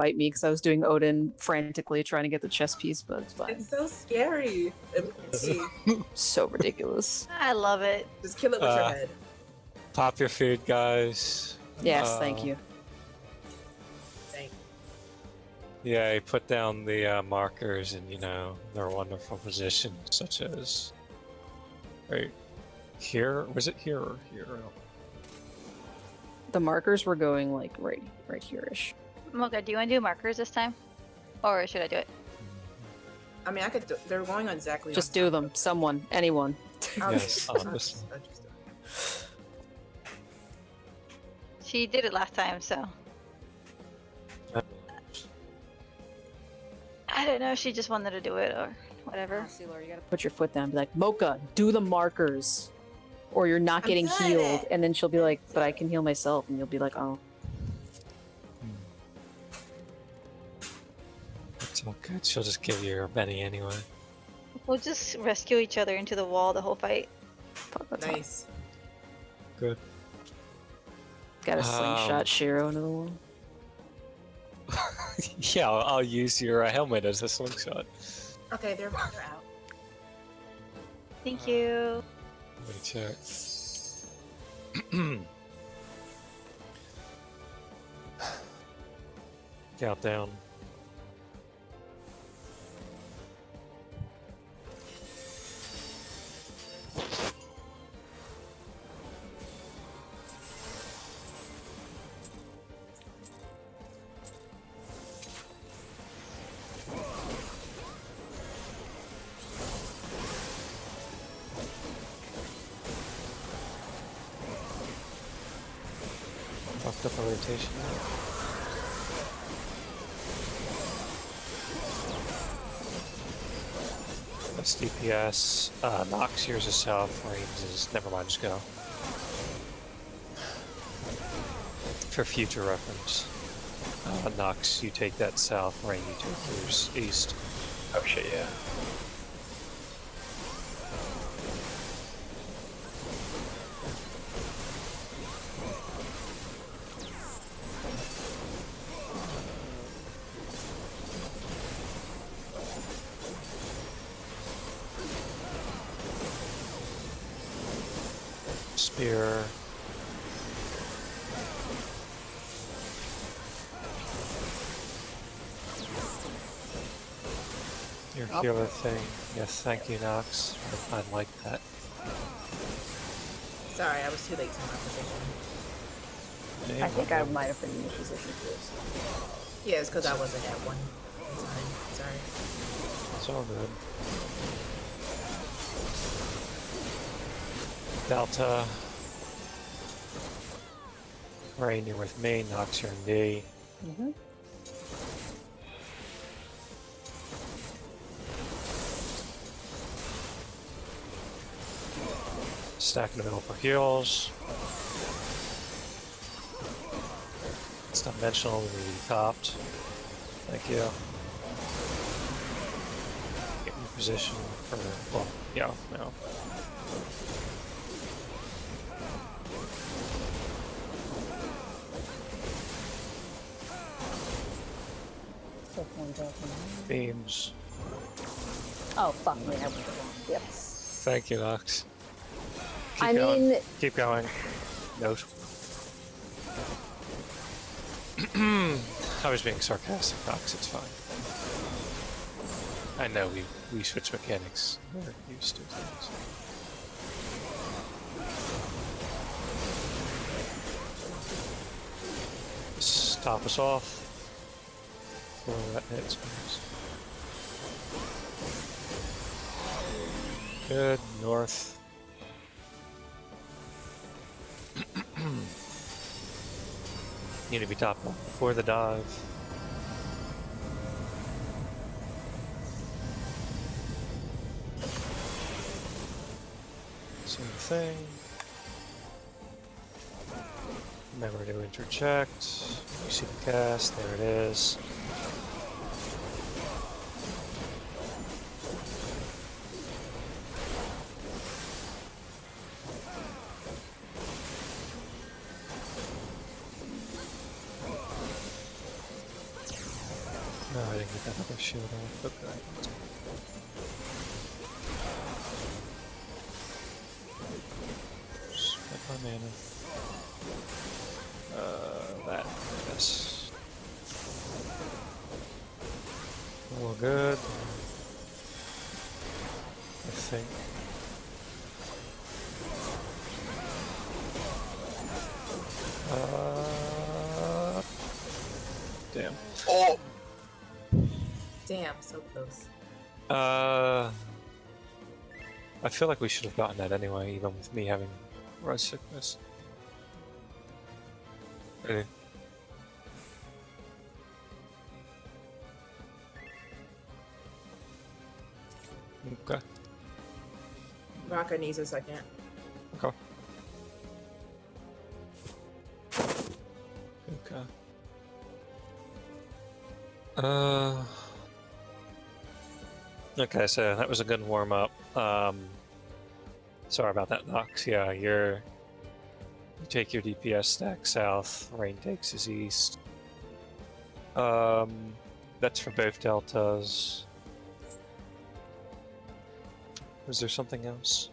fight me because I was doing Odin frantically trying to get the chess piece, but it's fine. It's so scary. It's so ridiculous. I love it. Just kill it with your head. Pop your food, guys. Yes, thank you. Thank you. Yeah, you put down the markers in, their wonderful positions, such as right here. Was it here or here? The markers were going like right here-ish. Mocha, do you want to do markers this time? Or should I do it? I mean, I could. They're going on exactly. Just do them. Someone. Anyone. Yes, She did it last time, so. I don't know, she just wanted to do it or whatever. See, Laura, you gotta put your foot down and be like, Mocha, do the markers. Or you're not getting healed. And then she'll be like, but I can heal myself. And you'll be like, oh. It's all good. She'll just give you your Benny anyway. We'll just rescue each other into the wall the whole fight. Nice. Good. Gotta slingshot Shiro into the wall. Yeah, I'll use your helmet as a slingshot. Okay, they're out. Thank you. Let me check. Countdown. Fucked up a rotation now. That's DPS. Nox, yours is south, Reigns is. Never mind, just go. For future reference. Nox, you take that south, Reign, you take yours east. Oh shit, yeah. Spear. Your healer thing. Yes, thank you, Nox. I like that. Sorry, I was too late to my position. I think I might have been in the position too. Yeah, it's because I wasn't at one time. Sorry. It's all good. Delta. Rain, you're with me. Nox, you're in D. Mm-hmm. Stack in the middle for heals. It's not dimensional, we need to be topped. Thank you. Get in position for, well, yeah, no. Beams. Oh, fuck me, I went the wrong. Yes. Thank you, Nox. I mean... Keep going. Note. I was being sarcastic, Nox, it's fine. I know we switch mechanics. We're used to things. Stop us off. Before that hits us. Good, north. Need to be top one before the dive. Same thing. Remember to interject. You see the cast, there it is. No, I didn't get that other shield off. Okay. Spent my mana. That. Yes. All good. I think. Damn. Oh! Damn, so close. I feel like we should have gotten that anyway, even with me having red sickness. Really? Okay. Raka needs a second. Okay. Okay. Okay, so that was a good warm up. Sorry about that, Nox. Yeah, you take your DPS stack south, Rain takes his east. That's for both deltas. Was there something else?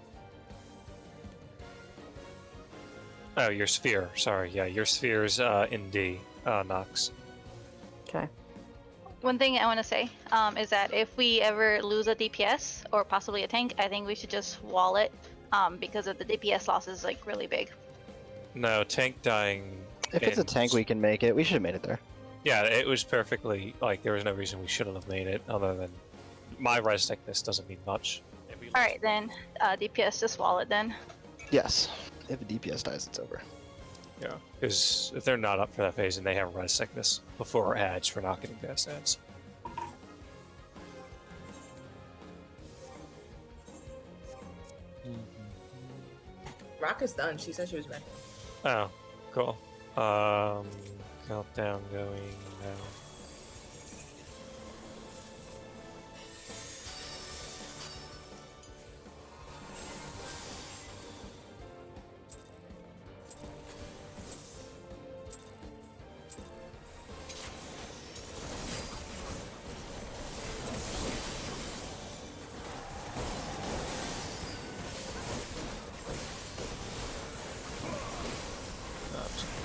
Oh, your sphere. Sorry, yeah, your sphere's in D, Nox. Okay. One thing I want to say is that if we ever lose a DPS or possibly a tank, I think we should just wall it because of the DPS loss is like really big. No, tank dying. If it's a tank, we can make it. We should have made it there. Yeah, it was perfectly, like, there was no reason we shouldn't have made it, other than my res thickness doesn't mean much. Alright then, DPS just wall it then. Yes. If a DPS dies, it's over. Yeah, because if they're not up for that phase and they have res sickness before ads, we're not getting past ads. Raka's done. She said she was ready. Oh, cool. Countdown going now.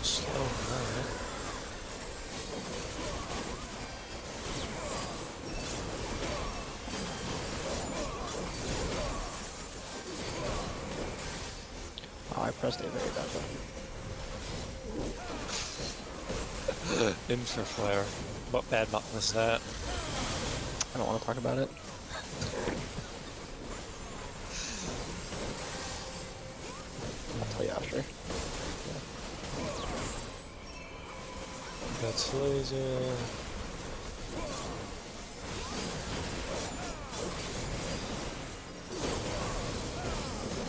Slow, alright. Oh, I pressed a very bad button. Infer flare. What bad button was that? I don't want to talk about it. I'll tell you after. That's laser.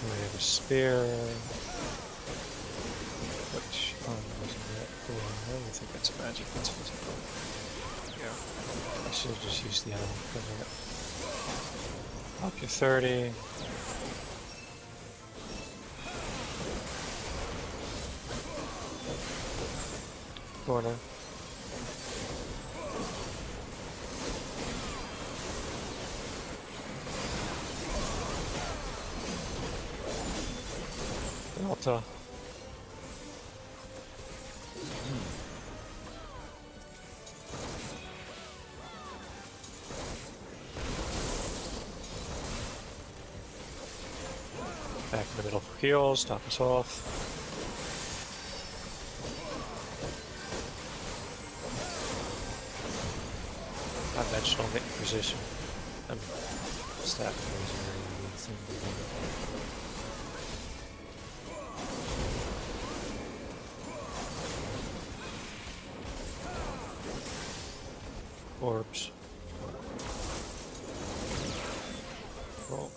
We have a spear. Which wasn't that cool? I don't think that's a magic, that's physical. Yeah. I should have just used the animal cover it. Up your 30. Corner. Delta. Back in the middle for heals, top us off. Conventional hit position. Staff thing. Orbs. Roll.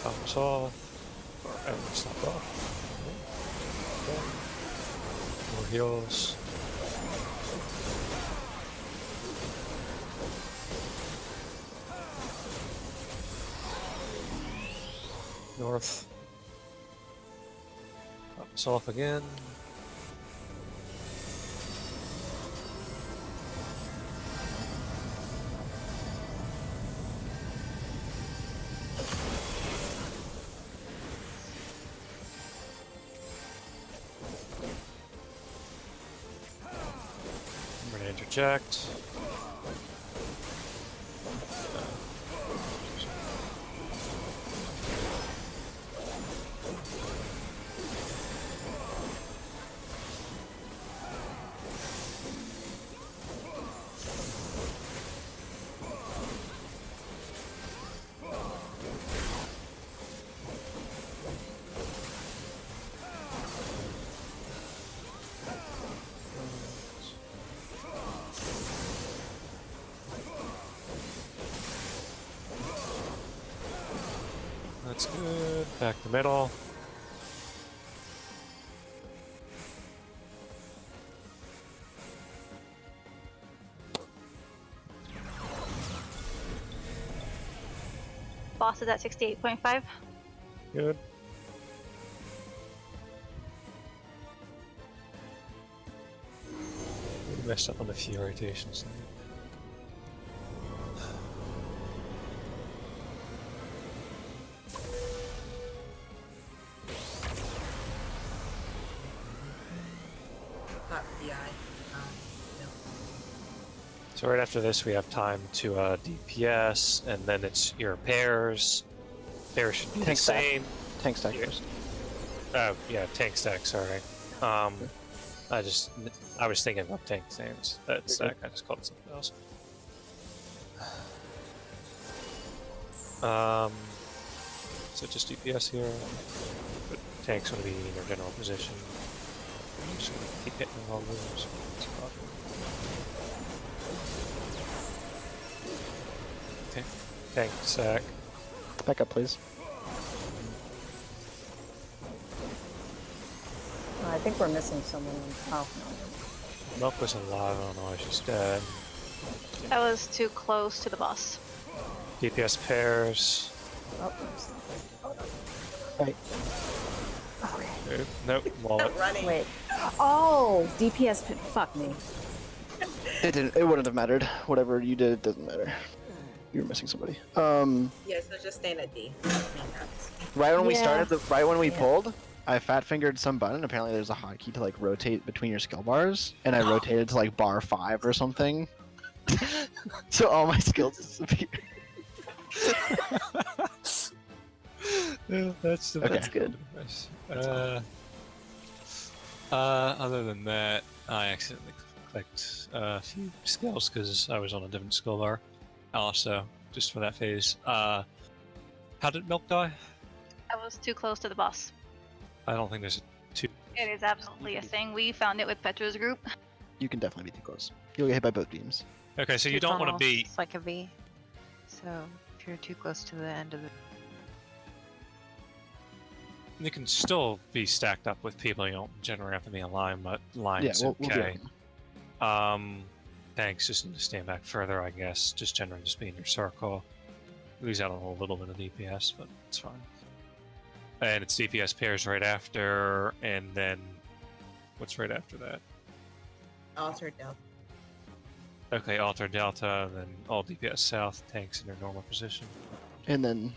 Thumbs off. And stop off. More heals. North. Pop this off again. I'm gonna interject. That's good. Back to middle. Boss is at 68.5. Good. We messed up on a few rotations. Top DI. No. So right after this, we have time to DPS, and then it's your pairs. Pairs should be Tank the stack. same. Tank stack Yeah. first. Oh yeah, tank stack. Sorry. I was thinking about tank names. That stack. I just called it something else. So just DPS here. But tank's gonna be in your general position. I'm just gonna keep hitting all moves. Okay. Tank stack. Back up, please. I think we're missing someone. Oh, no. Milk was alive. I don't know why she's dead. I was too close to the boss. DPS pairs. Oh, Right. okay. Nope. Wallet. Running. Wait. Oh, DPS. Fuck me. It didn't. It wouldn't have mattered. Whatever you did, it doesn't matter. You were missing somebody. Yeah, so just stand at D. Right when we Yeah. started, right when we Yeah. pulled, I fat fingered some button. Apparently, there's a hotkey to like rotate between your skill bars, and I rotated to like bar 5 or something. So all my skills disappeared. Yeah, that's Okay. That's good. Other than that, I accidentally clicked a few skills because I was on a different skill bar. Also, just for that phase. How did Milk die? I was too close to the boss. I don't think there's a two. It is absolutely a thing. We found it with Petra's group. You can definitely be too close. You'll get hit by both beams. Okay, so you It's don't want to almost be. like a V. So if you're too close to the end of the You can still be stacked up with people. You don't generally have to be in line, but line's Yeah, we'll be okay. Tanks just need to stand back further, I guess. Just generally just be in your circle. Lose out on a little bit of DPS, but it's fine. And it's DPS pairs right after, and then what's right after that? Alter Delta. Okay, Alter Delta, and then all DPS south, tanks in their normal position. And then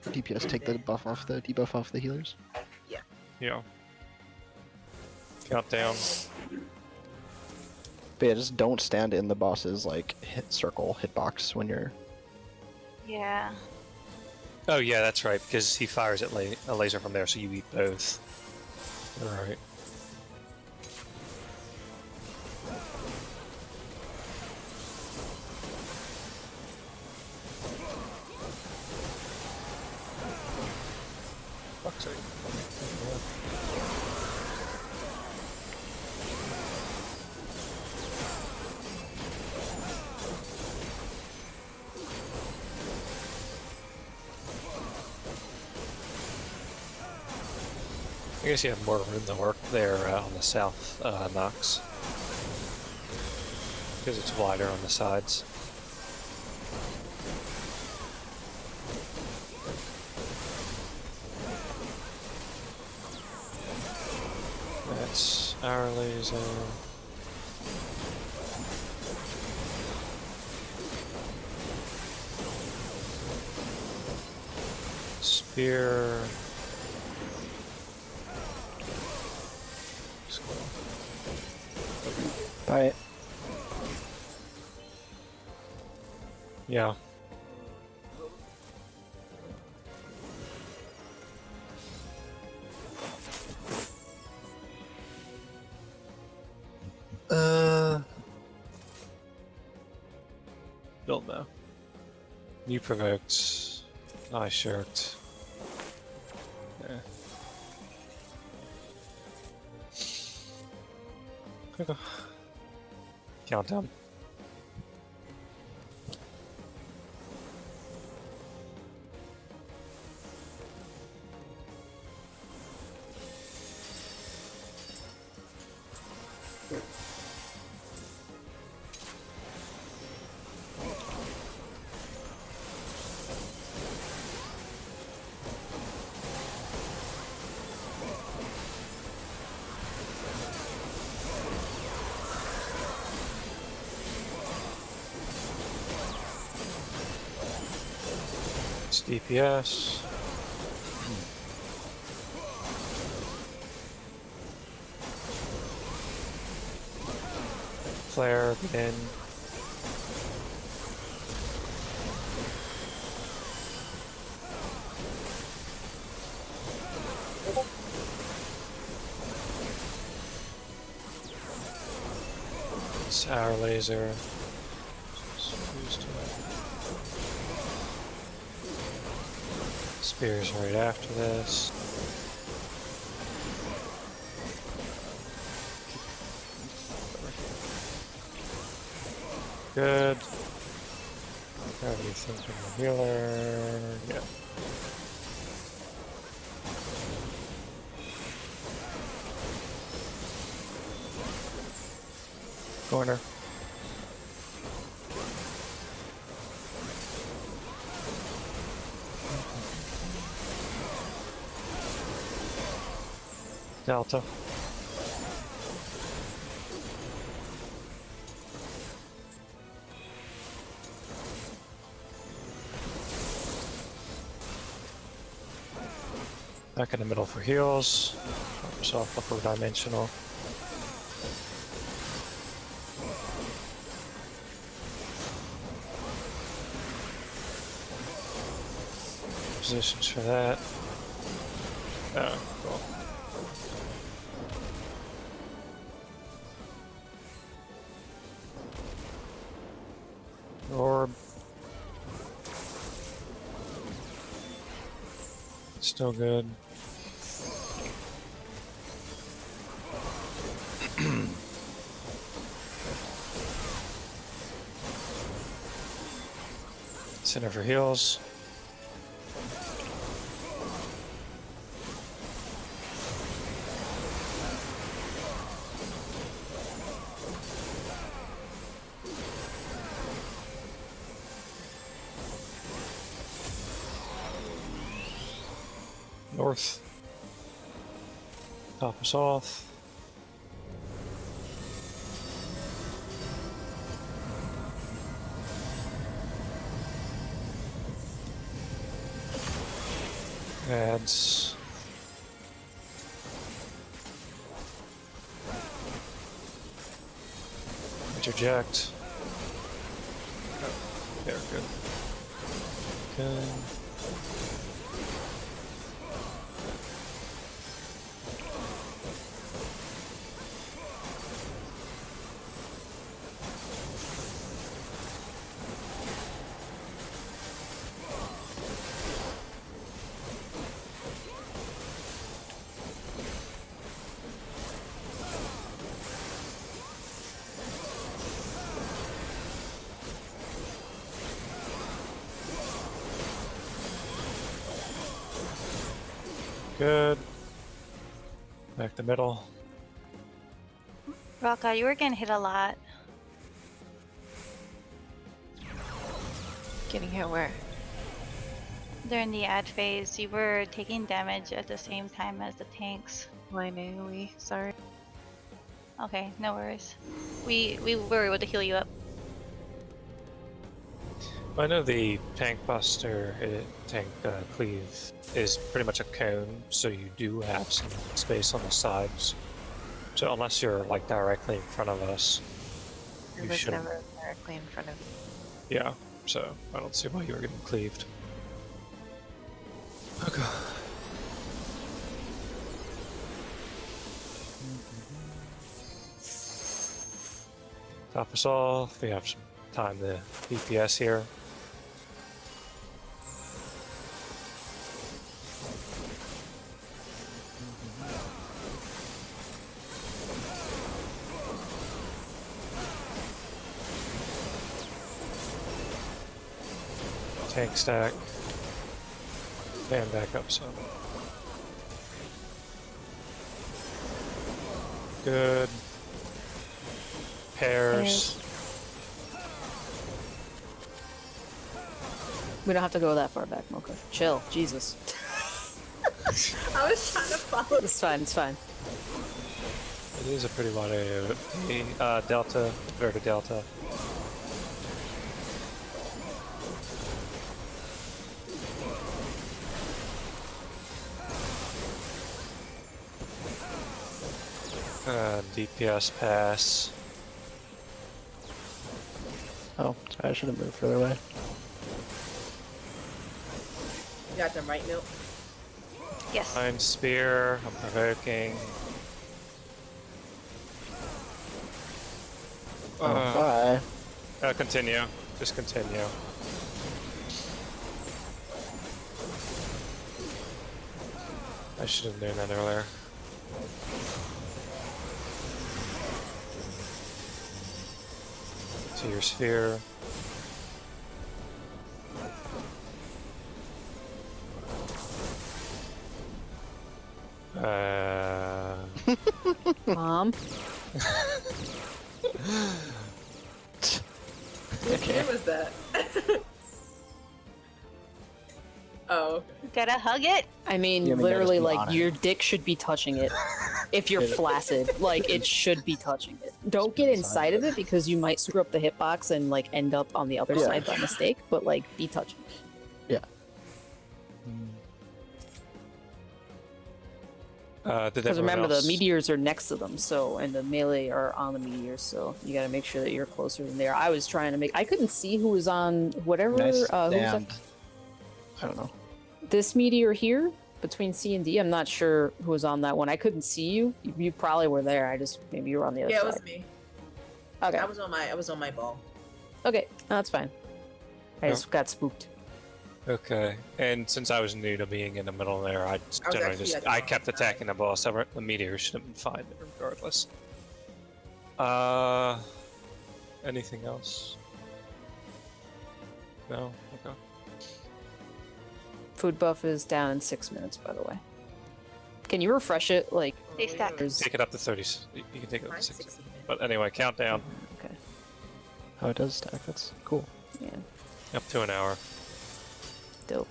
DPS take the buff off the debuff off the healers. Yeah. Countdown. But yeah, just don't stand in the boss's like circle hitbox when you're. Yeah. Oh yeah, that's right, because he fires at a laser from there, so you eat both. Alright. Fuck's sake. I guess you have more room to work there on the south Nox. Because it's wider on the sides. Our laser. Spear. Bye. Yeah. Don't know. You provoked. I shirked. Yeah. Okay. Countdown. It's DPS. Flare, begin. It's our laser. Spears right after this. Good. Everything from the healer. Yeah. Corner. Delta. Back in the middle for heals. Soft upper dimensional. Positions for that. Oh, cool. Orb. Still good. Center for heals. North. Top us off. Adds. Interject. Oh, there, good. Good. Good. Back to middle. Rocka, you were getting hit a lot. Getting hit where? During the ad phase, you were taking damage at the same time as the tanks. Lineally, sorry. Okay, no worries. We were able to heal you up. I know the tank buster, tank cleave, is pretty much a cone, so you do have some space on the sides. So unless you're like directly in front of us, It you was shouldn't. never directly in front of me. Yeah, so I don't see why you were getting cleaved. Okay. Top us off. We have some time to DPS here. Tank stack. Stand back up some. Good. Pairs. We don't have to go that far back, Mocha. Chill. Jesus. I was trying to follow. It's fine. It's fine. It is a pretty wide area. Delta. Verta Delta. DPS pass. Oh, sorry, I should have moved further away. You got them right, Milk? Yes. Iron Spear. I'm provoking. Bye. Continue. Just continue. I should have known that earlier. To your sphere. Mom. Whose game was that? Oh. Gotta hug it. I mean, Yeah, I mean, literally, just be like, honest. your dick should be touching it. If you're flaccid, like, it should be touching it. Don't get inside of it because you might screw up the hitbox and, like, end up on the other Yeah. side by mistake, but, like, be touching it. Did Because everyone remember, the else- meteors are next to them, so, and the melee are on the meteors, so you gotta make sure that you're closer than they are. I was trying to make, I couldn't see who was on whatever, Nice who was on stand. I don't know. this meteor here, between C and D. I'm not sure who was on that one. I couldn't see you. You probably were there. I just, maybe you were on the other Yeah, it side. was me. Okay. I was on my ball. Okay, no, that's fine. I just got spooked. Okay, and since I was new to being in the middle there, I was generally actually just at the I bottom kept side. attacking the boss. The meteor should have been fine regardless. Anything else? No. Okay. Food buff is down in 6 minutes, by the way. Can you refresh it? Like, They stack. there's... Take it up to 30. You can take it up to Mine's 60. 60 minutes. But anyway, countdown Okay, Oh, it does stack. That's cool. yeah, up to an hour. dope.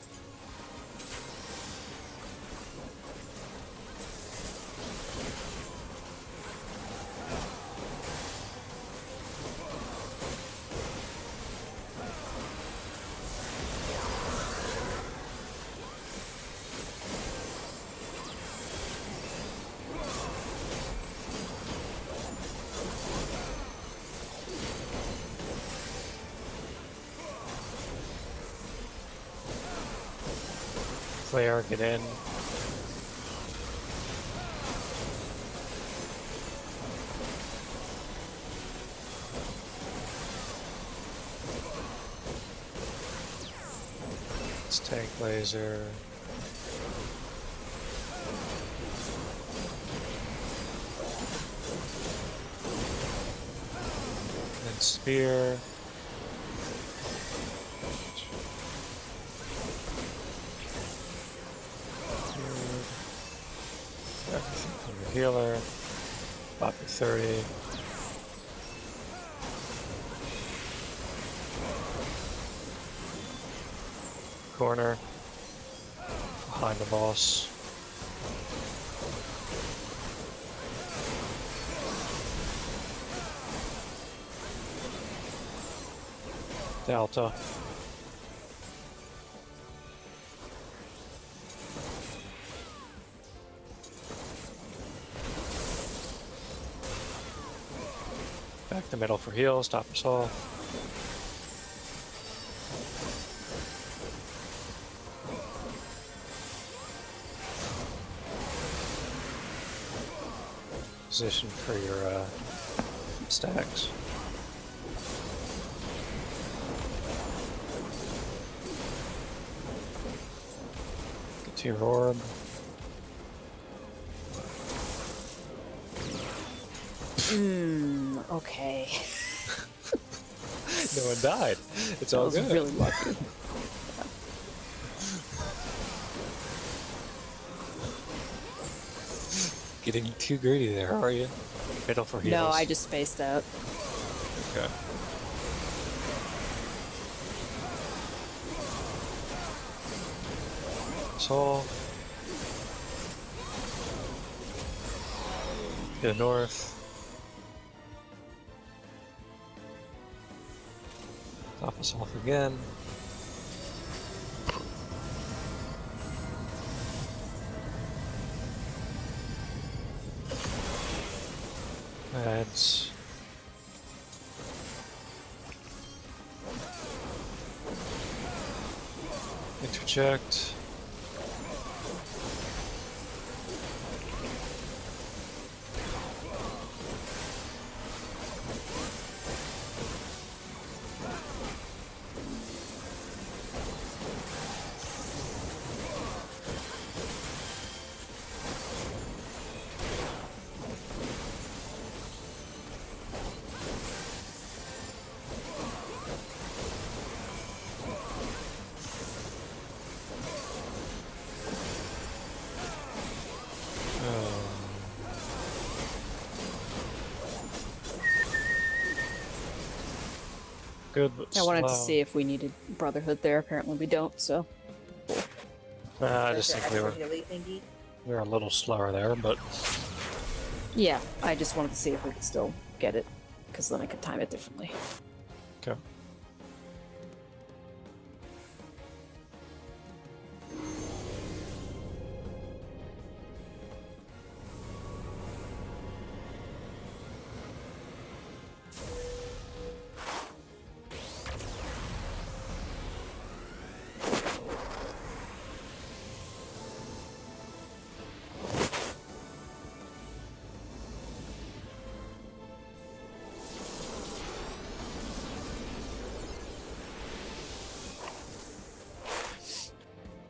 Clear, get in. Let's tank laser. And spear. Everything from your healer. Pop your 30. Corner. Behind the boss. Delta. Back to middle for heals, top us all. Position for your stacks. Get to your orb. Okay. No one died. It's That all was good. really lucky. Getting too greedy there, are you? Middle for heals. No, I just spaced out. Okay. Soul. To the north. Top us off again. Adds. Interject. Good, but I wanted to slow. see if we needed Brotherhood there. Apparently we don't, so. I just think we were Healy thingy. a little slower there, but Yeah, I just wanted to see if we could still get it, because then I could time it differently. okay.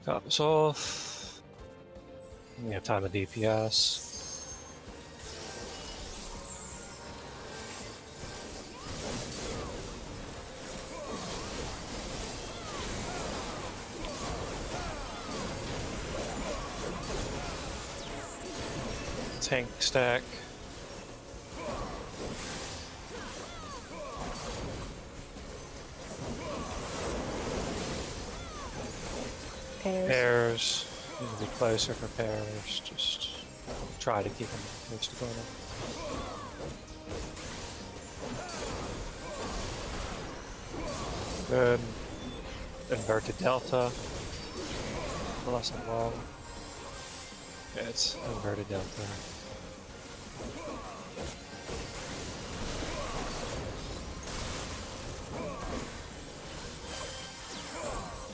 Top us off. We have time of DPS. Tank stack. Pairs. Need to be closer for pairs. Just try to keep them close together. Good. Inverted delta. Less than long. Yeah, it's inverted delta.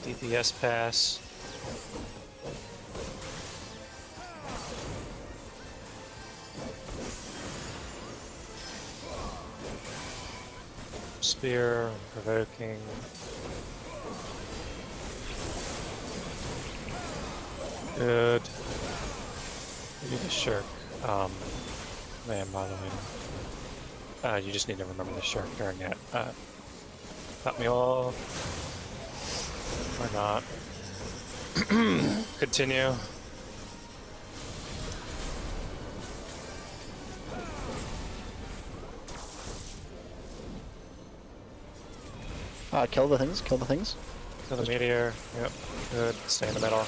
DPS pass. Spear, provoking. Good. You need to shirk. Man, by the way. You just need to remember to shirk during that. Cut me off. Or not. Continue. Kill the things, kill the things. To the meteor. Yep. Good. Stay in the middle.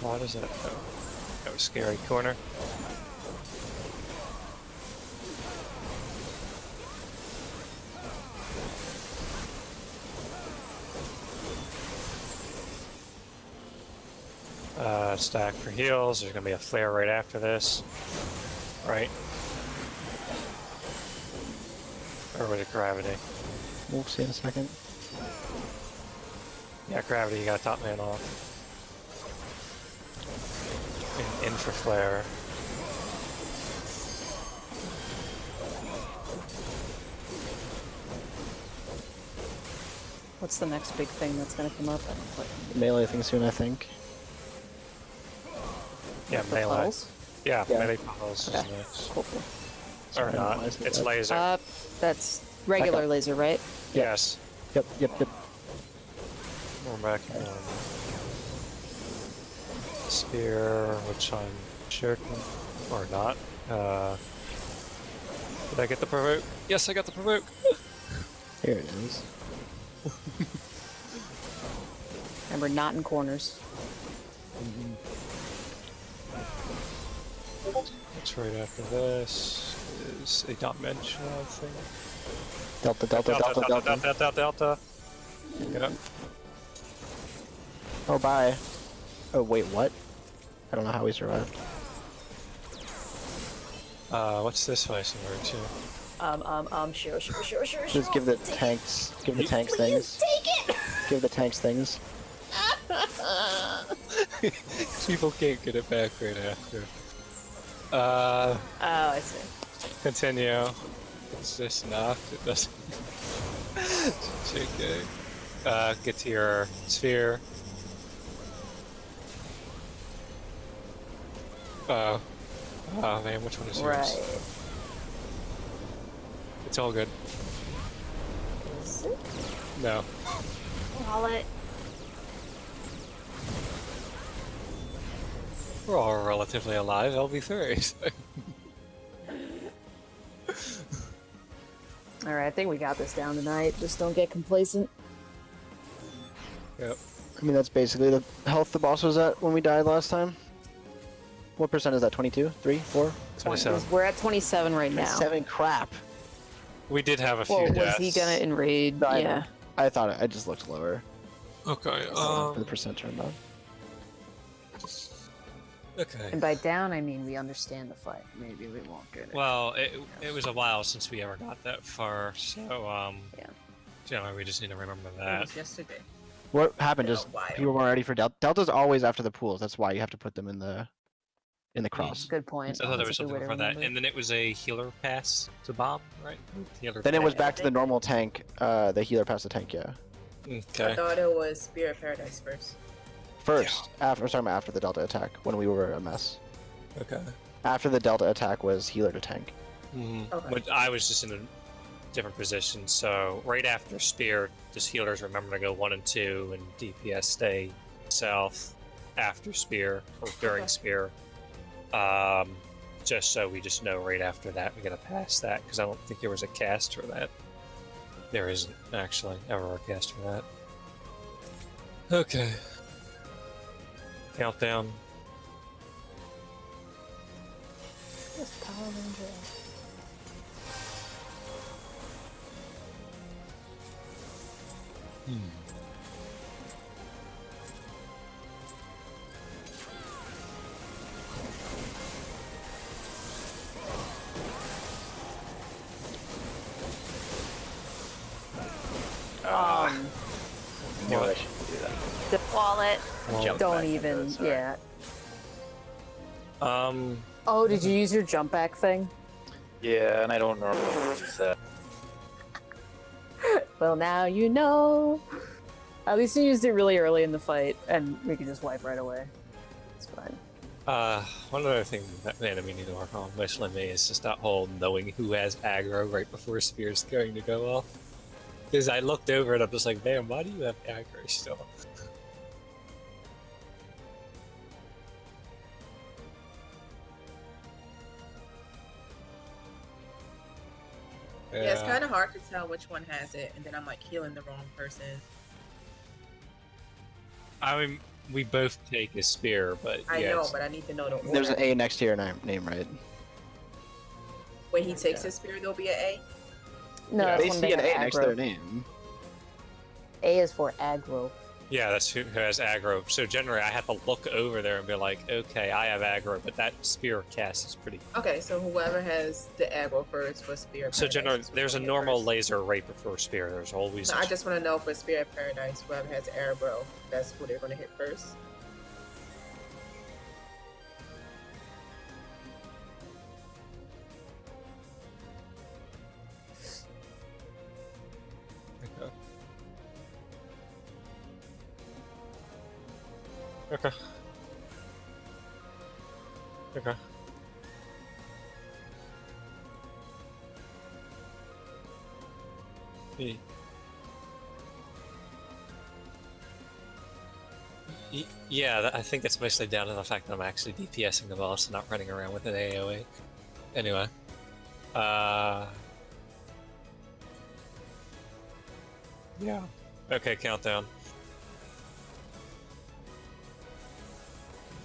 What is it? Oh, that was scary. Corner. Stack for heals. There's gonna be a flare right after this. Right? Or was it gravity? We'll see in a second. Yeah, gravity, you got a top man off. In for flare. What's the next big thing that's gonna come up? Melee thing soon, I think. Yeah, The melee. puddles? Yeah, Yeah. melee pulse is Okay. next. Cool. Or not. It's laser. That's regular Backup. laser, right? Yes. Yep. We're back on spear, which I'm certain or not. Did I get the provoke? Yes, I got the provoke. Here it is. Remember, not in corners. What's right after this is a dimensional thing. Delta. Delta. Yep. Oh, bye. Oh, wait, what? I don't know how we survived. What's this facing over to? Sure. Just give the tanks things. Take it! Give the tanks things. People can't get it back right after. Oh, I see. Continue. It's just enough. It doesn't. It's okay. Get to your sphere. Oh man, which one is yours? Right. It's all good. Is it? No. Wallet. We're all relatively alive, LB3. So. Alright, I think we got this down tonight. Just don't get complacent. Yep. I mean, that's basically the health the boss was at when we died last time. What percent is that? 22? 3? 4? 27. We're at 27 right now. 7 crap. We did have a few Well, was deaths. he gonna invade? I Yeah. know. I thought I just looked lower. Okay, For the percent turned on. okay. And by down, I mean we understand the fight. Maybe we won't get it. Well, it was a while since we ever got that far, so, Yeah. generally we just need to remember It that. was yesterday. What happened? Yeah, Just wild. people weren't ready for Delta. Delta's always after the pools. That's why you have to put them in the cross. Good point. I thought there That's was a good something way to before that, remember. and then it was a healer pass to bomb, right? Healer Then it was Yeah, back to the normal tank. The healer passed the tank. Yeah. I Okay. thought it was Spirit of Paradise first. First, after after the Delta attack when we were a mess. Okay. After the Delta attack was healer to tank. Okay. But I was just in a different position, so right after Spear, just healers remember to go 1 and 2, and DPS stay south after Spear, or during Okay. Spear. Just so we just know right after that we gotta pass that, because I don't think there was a cast for that. There isn't, actually, ever a cast for that. Okay. Countdown. Just Power Ranger. Knew I should do that. Wallet. Jump Don't back into even. it, sorry. Yeah. Um, Oh, did you use your jump back thing? Yeah, and I don't normally use that. Well, now you know. At least you used it really early in the fight, and we can just wipe right away. It's fine. one other thing that we need to work on, especially me, is just that whole knowing who has aggro right before Spear's going to go off. Because I looked over and I'm just like, man, why do you have aggro still? Yeah, it's kind of hard to tell which one has it, and then I'm like healing the wrong person. I mean, we both take a spear, but I yeah, know, it's- but I need to know the order. There's an A next to your name, right? When he takes his spear, there'll be an A. No, Yeah. that's They when see an have A next to aggro. their name. A is for aggro. Yeah, that's who has aggro. So generally, I have to look over there and be like, okay, I have aggro, but that spear cast is pretty. Okay, so whoever has the aggro first for Spirit So Paradise. generally, is there's a gonna hit normal first. laser right before spear. There's always. No, I just want to know for Spirit Paradise, whoever has aggro, that's who they're going to hit first. Okay. Okay. Yeah, I think that's mostly down to the fact that I'm actually DPSing the boss and not running around with an AoE. Anyway. Yeah. Okay, countdown.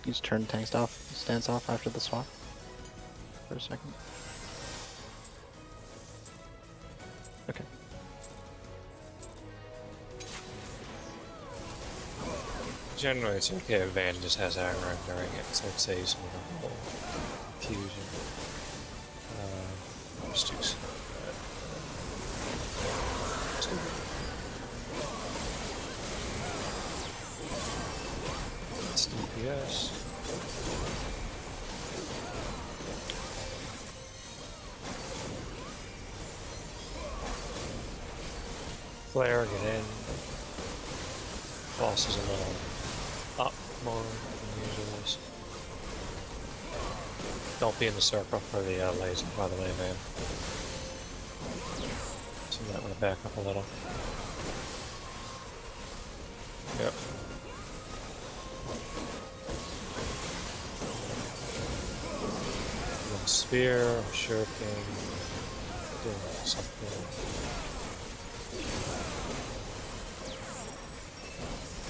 You just turn tank stance off after the swap for a second. Okay. Generally, it's okay if Van just has aggro during it, so it saves me the whole confusion. Just do some. It's DPS. Flare, get in. Boss is a little up more than usual is. Don't be in the circle for the laser, by the way, man. So you might want to back up a little. Yep. One spear, shirking, doing something.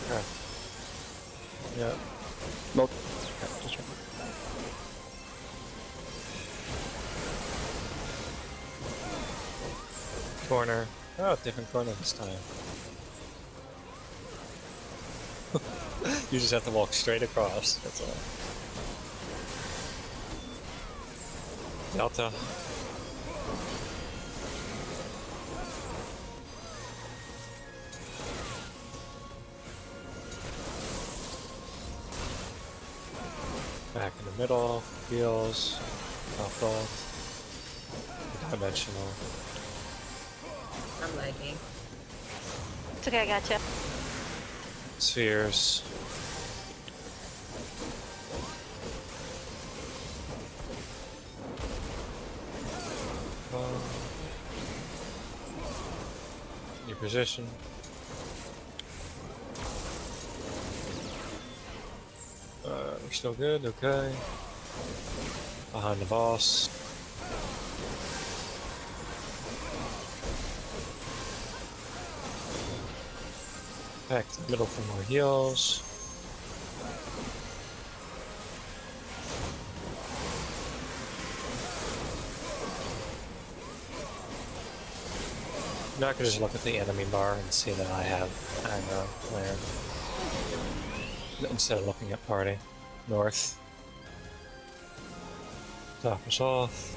Okay. Yep. Nope. Okay, just check. Corner. Oh, different corner this time. You just have to walk straight across, that's all. Delta. Back in the middle, heals, off, dimensional. I'm lagging. It's okay, I gotcha. Spheres. Your position. We're still good, okay. Behind the boss. Back to the middle for more heals. Now I can just look at the enemy bar and see that I have aggro player. Instead of looking at party. North. Top us off.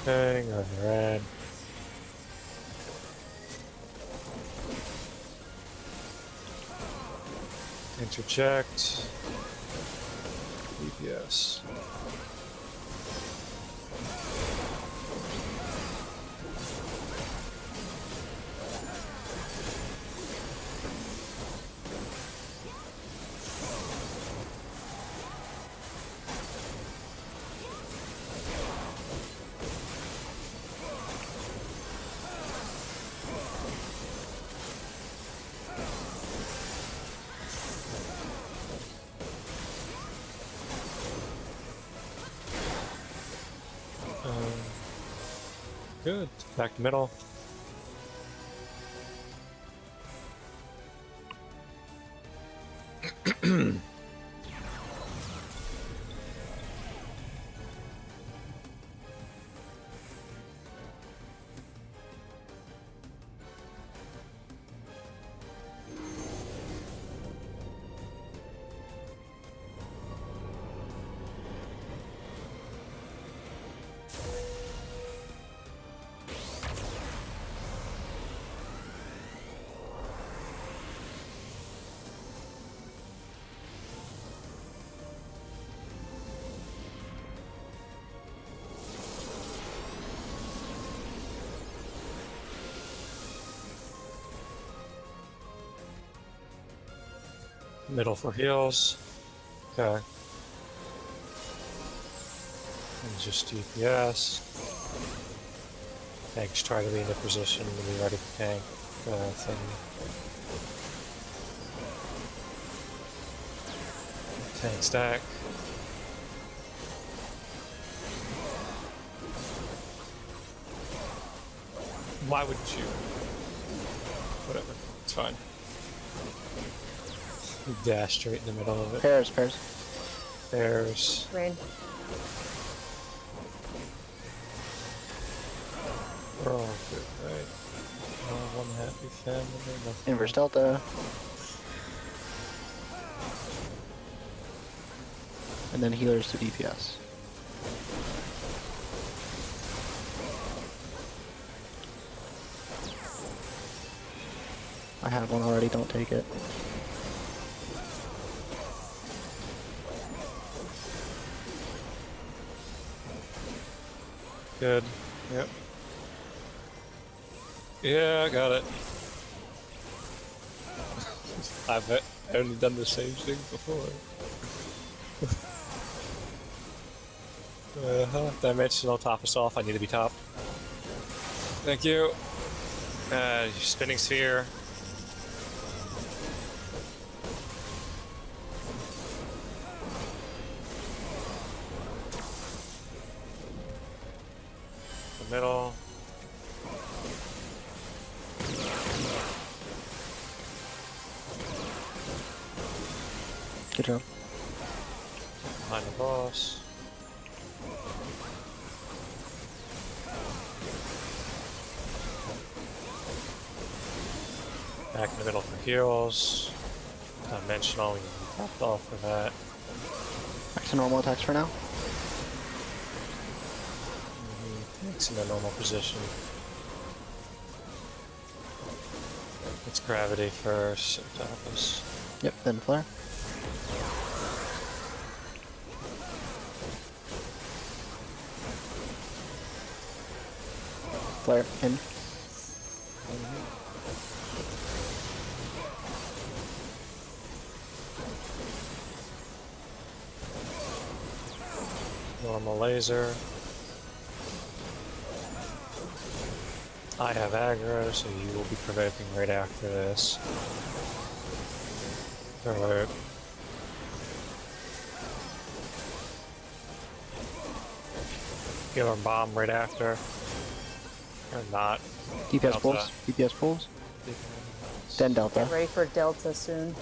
Okay, go to red. Interject. DPS. Good. Back to middle. Middle for heals. Okay. And just DPS. Tanks try to be in a position to be ready to tank thing. Tank stack. Why wouldn't you? Whatever, it's fine. You dash straight in the middle of it. Pairs. There's Rain. we're all good, right? One happy family. Nothing Inverse delta. And then healers to DPS. I have one already, don't take it. Good. Yep. Yeah, I got it. I've only done the same thing before. Dimensional top us off. I need to be top. Thank you. Spinning sphere. The middle. Good job. Behind the boss. Back in the middle for heals. Dimensional, we need to be topped off for that. Back to normal attacks for now. Tanks in the normal position. It's gravity first, so top us. Yep, then flare. Flare in. Normal laser. I have aggro, so you will be provoking right after this. Alright. Healer bomb right after. Or not. DPS Delta. pulls. DPS pulls. Then delta. Get ready for Delta soon.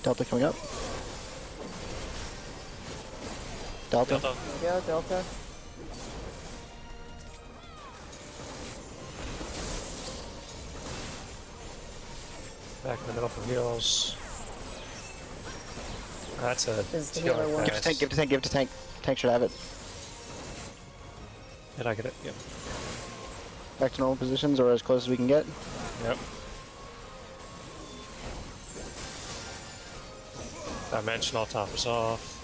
Delta coming up. Delta. Delta. There you go, Delta. Back in the middle for heals. That's a Is the killer healer one. Give it to tank, give it to tank, give it to tank. Tank should have it. Did I get it? Yep. Back to normal positions or as close as we can get. Yep. Dimensional top us off.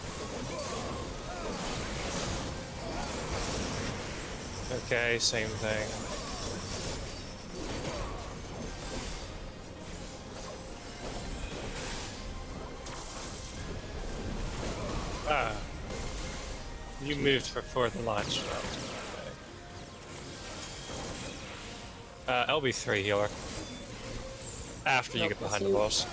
Okay, same thing. Ah. You moved before the launch dropped. Okay. LB3 healer. After you No, get plus behind the you- walls.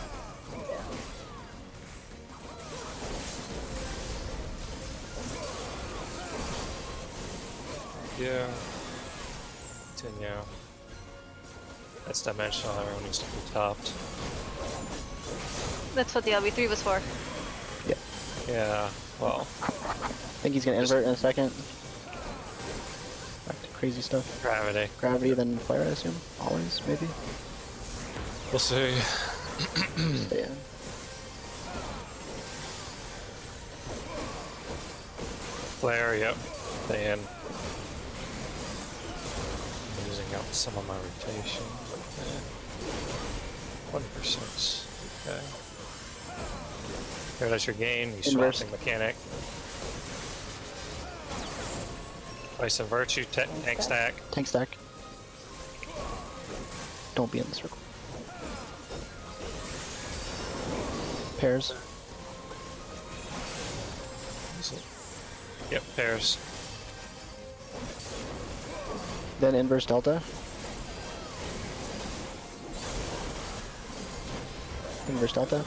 Yeah. Continue. That's dimensional, everyone needs to be topped. That's what the LB3 was for. Yeah, well, I think he's gonna invert in a second. Back to crazy stuff. gravity. Gravity, then flare, I assume. Always, maybe. We'll see. Stay in. Flare, yep. Stay in. I'm using up some of my rotation. 1%. Okay. Here, that's your gain. You Inverse. swapping mechanic. Place of virtue, tank stack. Tank stack. Don't be in the circle. Pairs. Yep, pairs. Then inverse delta. Inverse delta.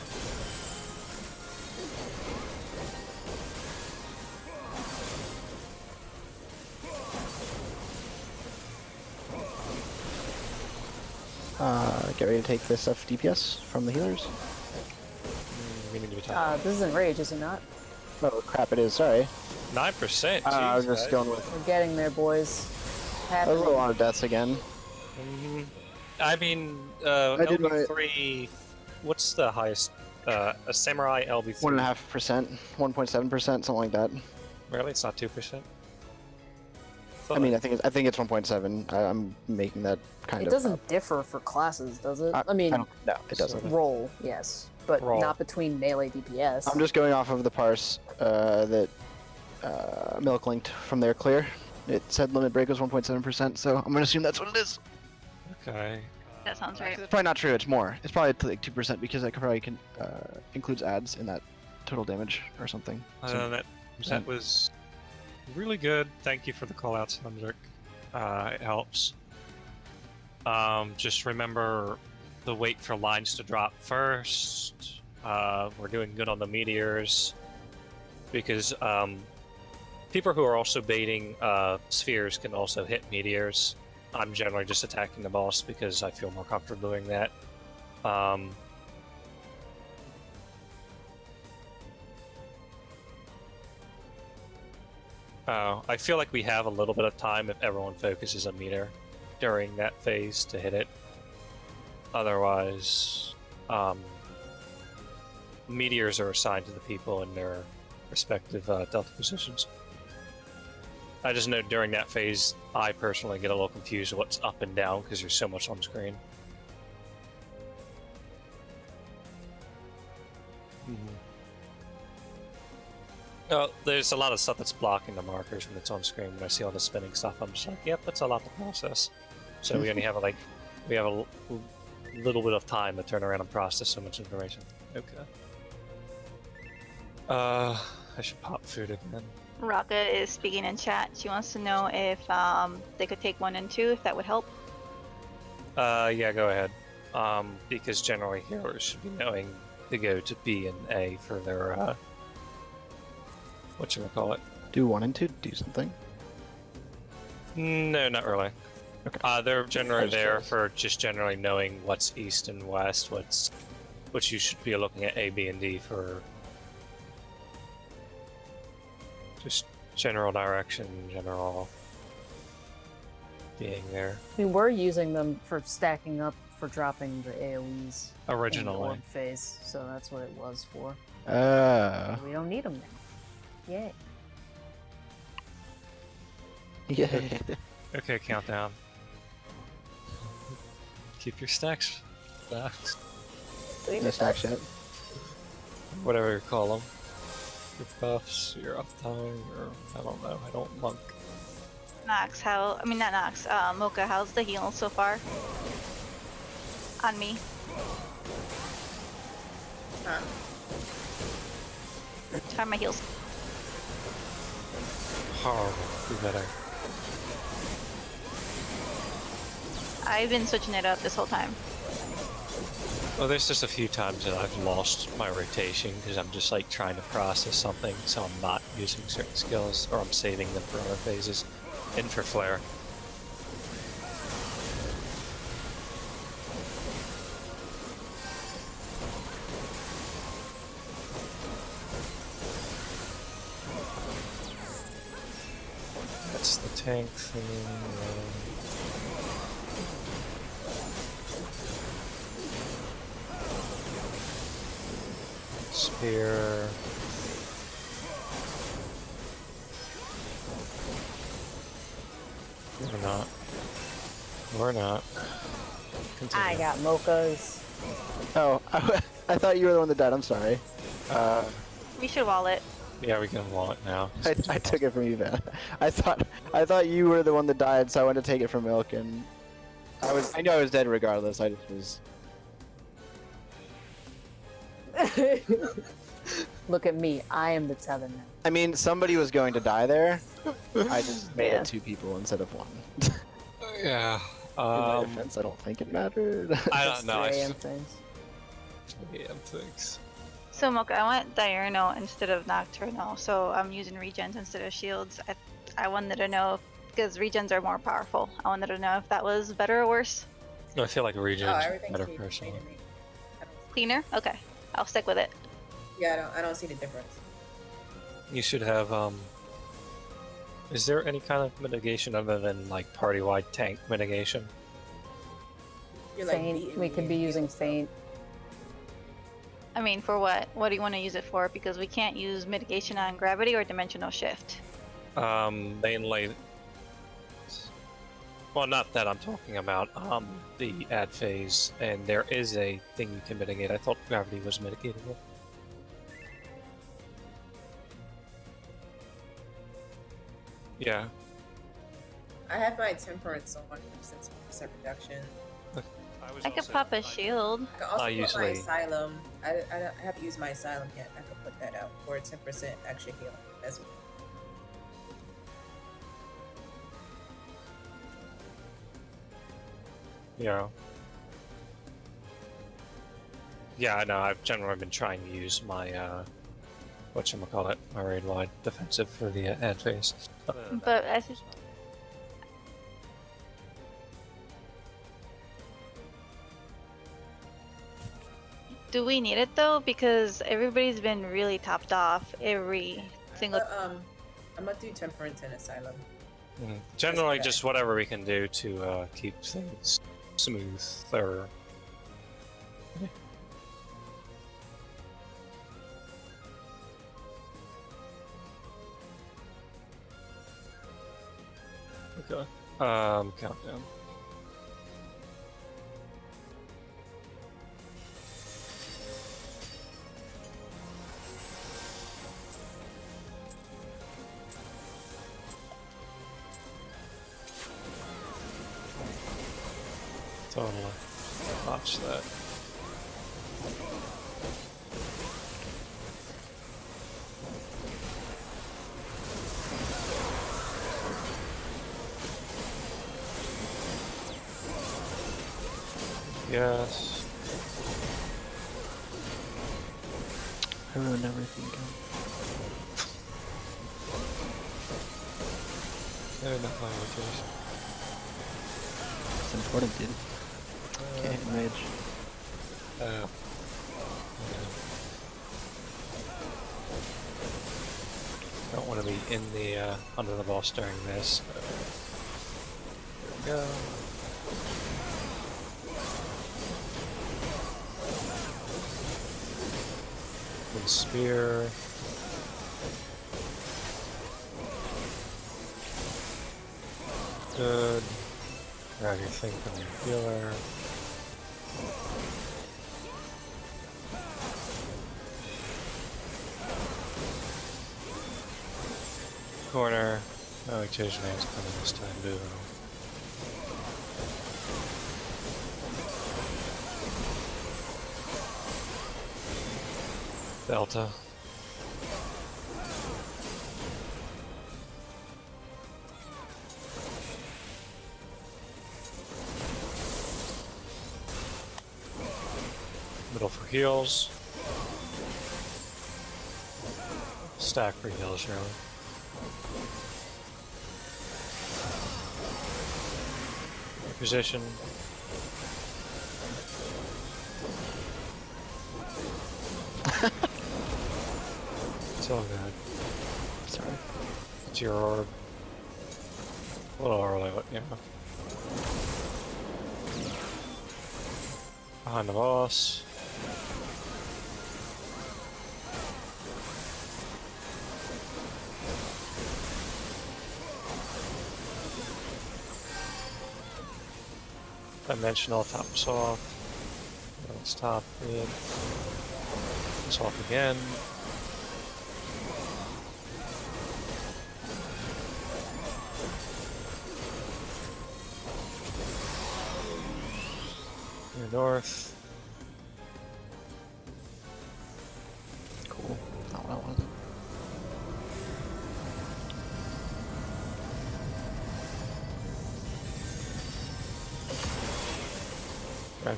Get ready to take this stuff DPS from the healers. We need to be talking. This isn't rage, is it not? Oh crap, it is, sorry. 9%. I was jeez, just guys. going with... We're getting there, boys. That was a lot of deaths again. I mean, did my- LB3. What's the highest? A samurai LB3. 1.5%, 1.7%, something like that. Really, it's not 2%. I mean, I think it's 1.7. I'm making that kind It of. doesn't differ for classes, does it? I mean, no, it doesn't. roll, yes, but Roll. not between melee DPS. I'm just going off of the parse that Milk linked from their clear. It said limit break was 1.7%, so I'm gonna assume that's what it is. Okay. That sounds right. It's probably not true. It's more. It's probably like 2% because that probably includes ads in that total damage or something. So, That was really good. Thank you for the call out, Sundrick. It helps. Just remember to wait for lines to drop first. We're doing good on the meteors because people who are also baiting spheres can also hit meteors. I'm generally just attacking the boss because I feel more comfortable doing that. I feel like we have a little bit of time if everyone focuses a meter during that phase to hit it. Otherwise, meteors are assigned to the people in their respective delta positions. I just know during that phase, I personally get a little confused with what's up and down because there's so much on screen. Oh, there's a lot of stuff that's blocking the markers when it's on screen. When I see all the spinning stuff, I'm just like, yep, that's a lot to process. So we only have a little bit of time to turn around and process so much information. Okay. I should pop food again. Raka is speaking in chat. She wants to know if they could take 1 and 2, if that would help. Yeah, go ahead. Because generally heroes should be knowing to go to B and A for their whatchamacallit. do 1 and 2 do something? No, not really. Okay. They're generally just there curious. for just generally knowing what's east and west, what you should be looking at A, B, and D for. Just general direction, general being there. We were using them for stacking up for dropping the AoEs in the Originally. orb phase, so that's what it was for. We don't need them now. Yay. Yeah. Okay, countdown. Keep your stacks. Stacks. No stack shit. Whatever you call them. Your buffs, your uptime, or I don't know, I don't monk. Nox, not Nox, Mocha, how's the heal so far? On me. Try my heals. Horrible. Do better. I've been switching it up this whole time. Well, there's just a few times that I've lost my rotation because I'm just like trying to process something, so I'm not using certain skills, or I'm saving them for other phases. And for flare. That's the tank thing. Spear. Or not. Or not. Continue. I got mochas. Oh, I thought you were the one that died. I'm sorry. We should wall it. Yeah, we can wall it now. I took it from you, man. I thought you were the one that died, so I went to take it from Milk, and I knew I was dead regardless. I just was. Look at me. I am the tether now. I mean, somebody was going to die there. I just made Yeah. it 2 people instead of 1. Yeah. In my defense, I don't think it mattered. I Those don't know. 3 AM things. Yeah, thanks. So Mocha, I went diurnal instead of nocturnal, so I'm using regens instead of shields. I wanted to know because regens are more powerful. I wanted to know if that was better or worse. I feel like a regen Oh, is everything's better clean personally. to me. I don't, Cleaner? Okay, I'll stick with it. yeah, I don't see the difference. You should have Is there any kind of mitigation other than like party-wide tank mitigation? You're like Faint. beating We me could in be using heels, though. faint. I mean, for what? What do you want to use it for? Because we can't use mitigation on gravity or dimensional shift. Mainly. Well, not that I'm talking about. The ad phase, and there is a thing you can mitigate. I thought gravity was mitigatable. Yeah. I have my temperance on since 1% reduction. I could pop a shield. I can also put usually- my asylum. I haven't used my asylum yet. I could put that out for a 10% extra heal. That's Yeah. Yeah, I know. I've generally been trying to use my whatchamacallit, my raid-wide defensive for the ad phase. But I think do we need it though? Because everybody's been really topped off every single. I'm gonna do temperance and asylum. Generally, okay. just whatever we can do to keep things smooth. Or okay. Countdown. Totally. Watch that. Yes. I ruined everything. They're not my rotation. It's important, dude. Can't hit mage. Yeah. Don't want to be in the under the boss during this. There we go. With a spear. Good. Grab your thing from your healer. Corner. Oh, Occasion Man's coming this time, too. Delta. Middle for heals. Stack for heals, really. Position. It's all good. Sorry. It's your orb. A little early, but yeah. Behind the boss. Dimensional tops off. Let's top it. It's off again. Near north.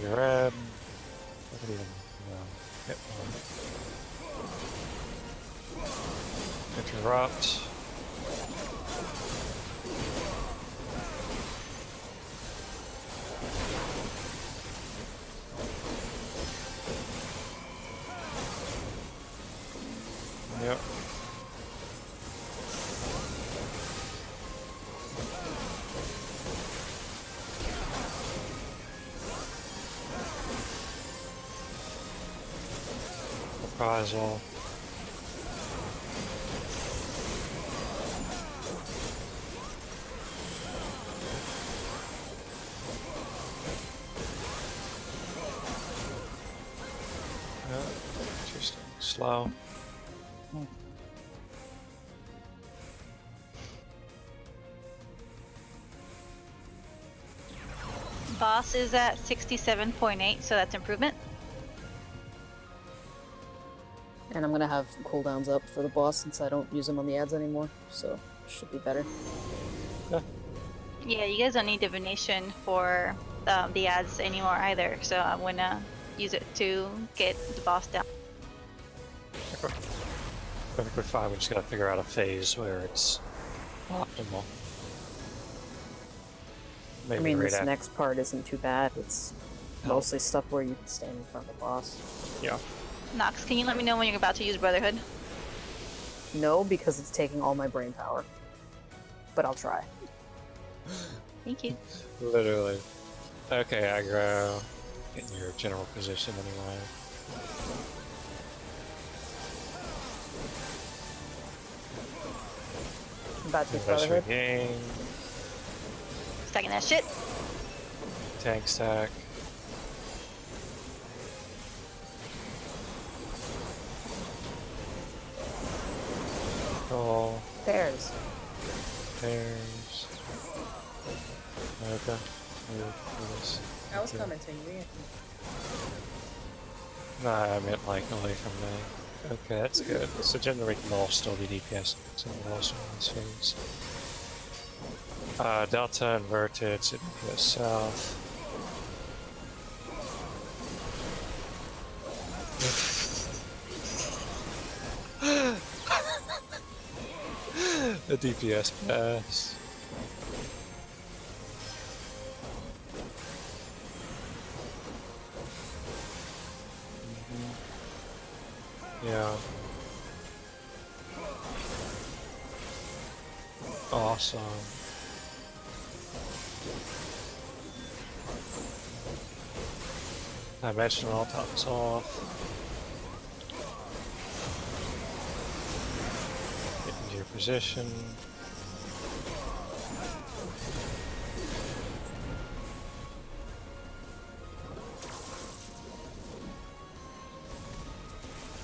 your red. I could even, hit one. Interrupt. Yep. Reprisal. Interesting. Slow. Boss is at 67.8, so that's improvement. And I'm gonna have cooldowns up for the boss since I don't use them on the ads anymore, so should be better. Yeah, you guys don't need divination for the ads anymore either, so I'm gonna use it to get the boss down. I think we're fine. We just gotta figure out a phase where it's optimal. Maybe I mean, right this at- next part isn't too bad. It's mostly stuff where you can stand in front of the boss. Yeah. Nox, can you let me know when you're about to use Brotherhood? No, because it's taking all my brain power. But I'll try. Thank you. Literally. Okay, aggro. Get in your general position anyway. I'm about to use Invest Brotherhood. regain. Stacking that shit. Tank stack. Roll. Bears. Pairs. Okay. Move. I was Yeah. coming to you. Nah, I meant like away from me. Okay, that's good. So generate null still be DPS. So also in this phase. Delta inverted, so DPS south. A DPS pass. Yeah. Awesome. Dimensional tops off. Get into your position.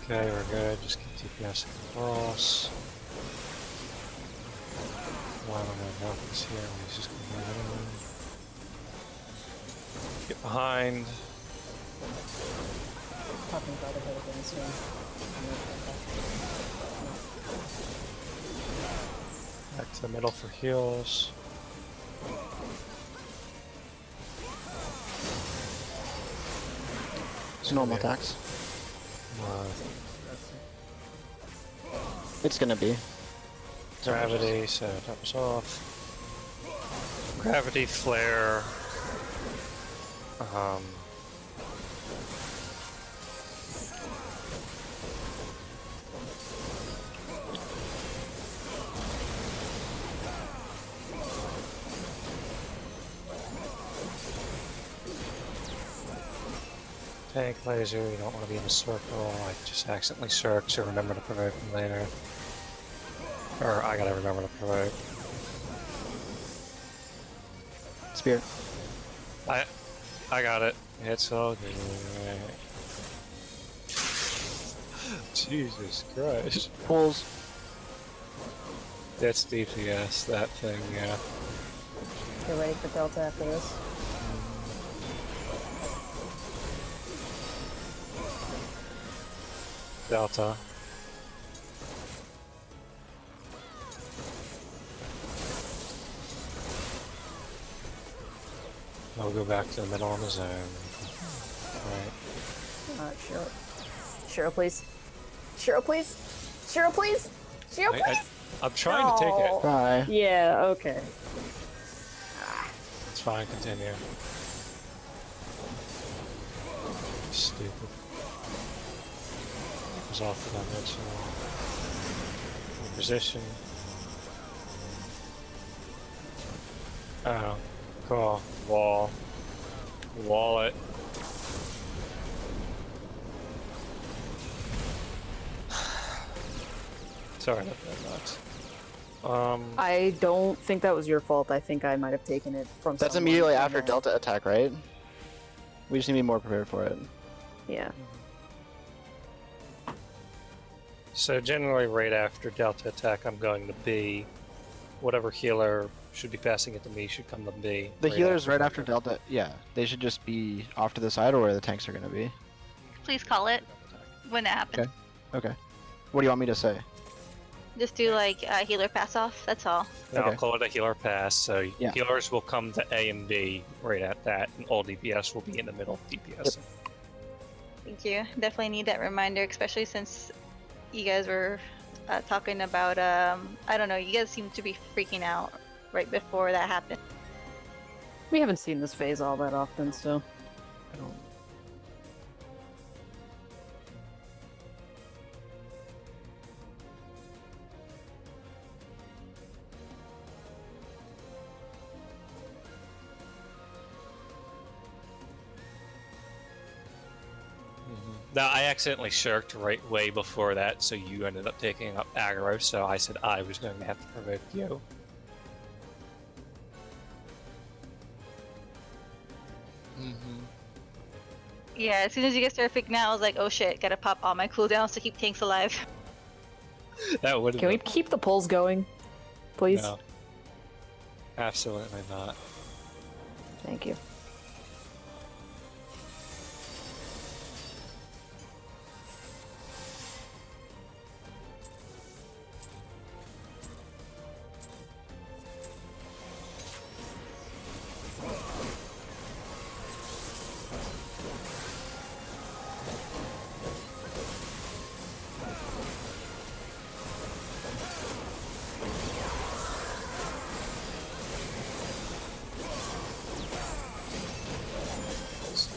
Okay, we're good. Just keep DPS across. Why don't I know this here? He's just gonna move in. Get behind. Talking Brotherhood again soon. Back to the middle for heals. It's normal attacks. It's gonna be. Gravity, so top us off. Gravity, flare. Tank laser, you don't want to be in a circle. I just accidentally circled, so remember to provoke them later. Or I gotta remember to provoke. Spear. I got it. It's all good. Jesus Christ. Pulls. That's DPS, that thing, yeah. Get ready for Delta after this. Delta. I'll go back to the middle of the zone. Right. Cheryl. Cheryl, please. Cheryl, please. Cheryl, please. Cheryl, please. I'm trying to take it. Bye. Yeah, okay. It's fine, continue. Stupid. It was off the dimensional. Position. Oh, cool. Wall. Wall it. Sorry about that, Max. I don't think that was your fault. I think I might have taken it from That's someone immediately and after then- Delta attack, right? We just need to be more prepared for it. Yeah. So generally right after Delta attack, I'm going to B. Whatever healer should be passing it to me should come to B. The healers right after Delta, yeah, they should just be off to the side or where the tanks are going to be. Please call it when it happens. Okay. What do you want me to say? Just do like a healer pass off. That's all. Now I'll Okay. call it a healer pass, so Yeah. healers will come to A and B right at that, and all DPS will be in the middle of DPS. Thank you. Definitely need that reminder, especially since you guys were talking about. I don't know. You guys seem to be freaking out right before that happened. We haven't seen this phase all that often, so I don't. Now, I accidentally shirked right way before that, so you ended up taking up aggro, so I said I was going to have to provoke you. Yeah. As soon as you guys started freaking out, I was like, "Oh shit! Gotta pop all my cooldowns to keep tanks alive." That would have Can we keep the pulls going, please? No. Absolutely not. Thank you.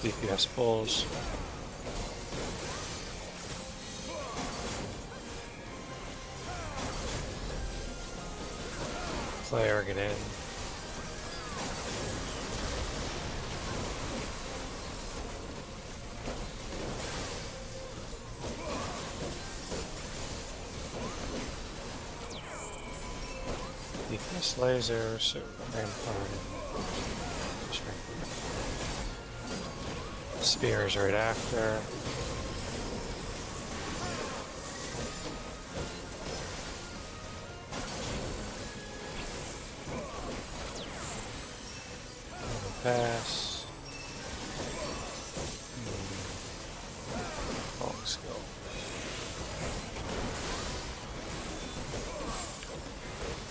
DPS pulls. Player get in. DPS laser, so vampire. Spears right after. Pass. Long skill.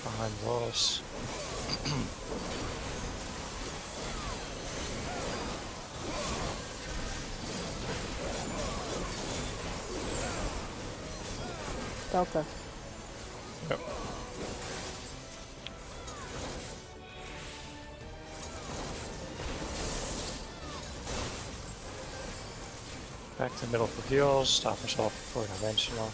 Behind walls. Delta. Yep. Back to middle for heals, stop yourself before dimensional.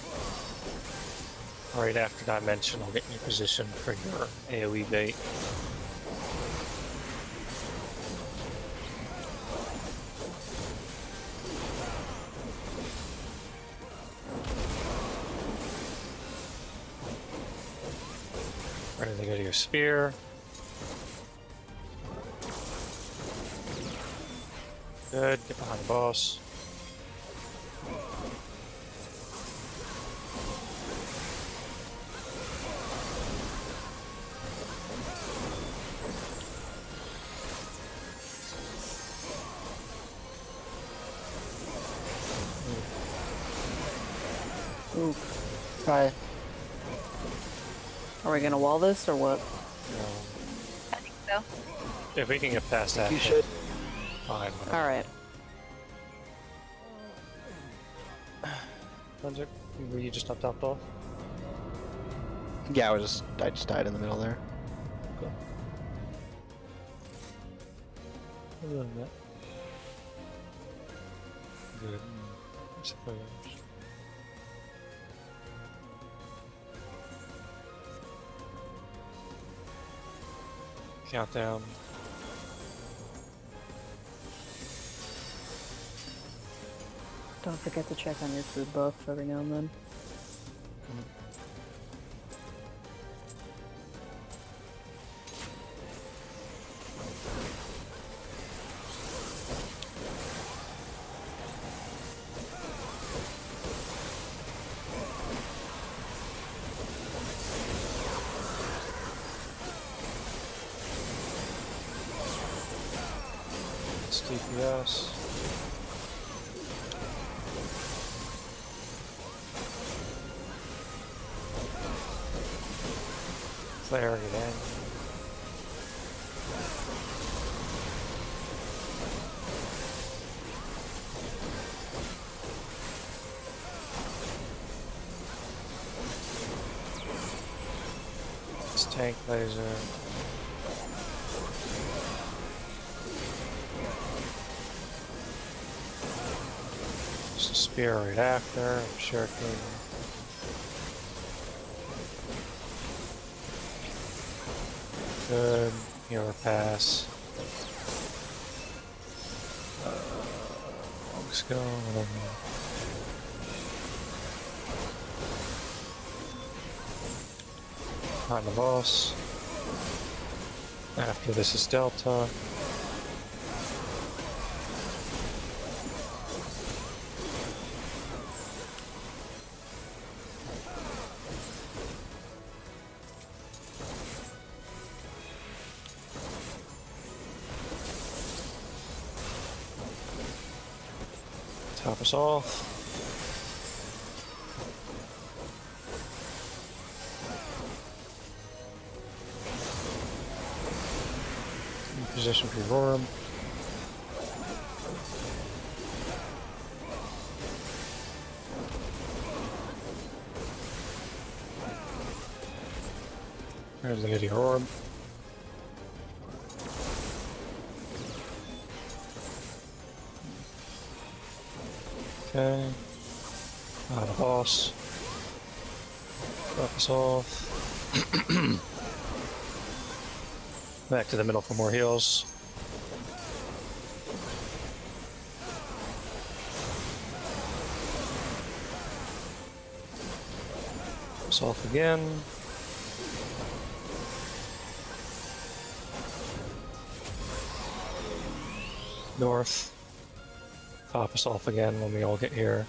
Right after dimensional, get in your position for your AoE bait. Ready to go to your spear. Good, get behind the boss. Oof. Bye. Are we gonna wall this or what? I think so. If we can get past that, You then should. fine. whatever. All right. Magic? Were you just not topped off? Yeah, I just died in the middle there. Okay. Other than that. Good. I suppose. Countdown. Don't forget to check on your food buff every now and then. It's DPS. Flare again. It's tank laser. Just a spear right after. Shuriken. Good. Healer pass. Let's go. Find the boss. After this is Delta. Top us off. In position for Roram. There's the Lady Roram. Okay. The boss. Drop us off. Back to the middle for more heals. Us off again. North. Top us off again when we all get here.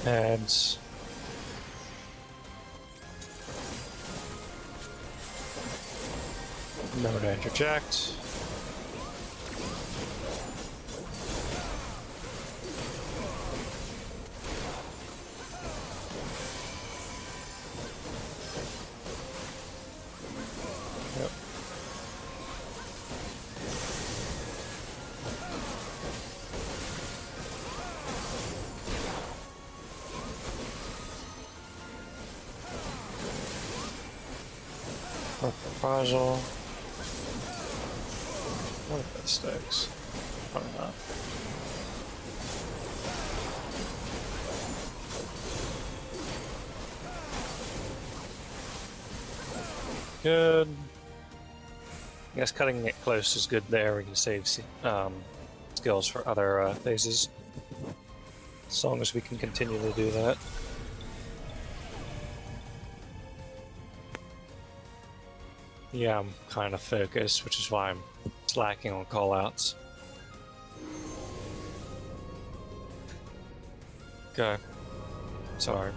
And no to interject. Yep. Fragile. What if that sticks? Probably not. Good. I guess cutting it close is good there. We can save skills for other phases. As long as we can continue to do that. Yeah, I'm kind of focused, which is why I'm slacking on callouts. Okay. Sorry.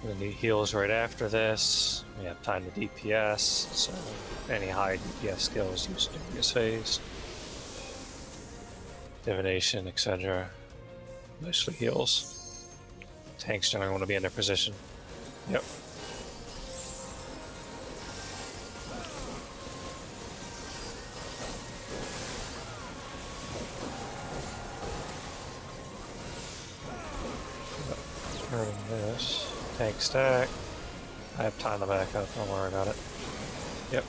We're gonna need heals right after this. We have time to DPS, so any high DPS skills used during this phase. Divination, etc. Mostly heals. Tanks generally want to be in their position. Yep. Turn this. Tank stack. I have time to back up, don't worry about it. Yep.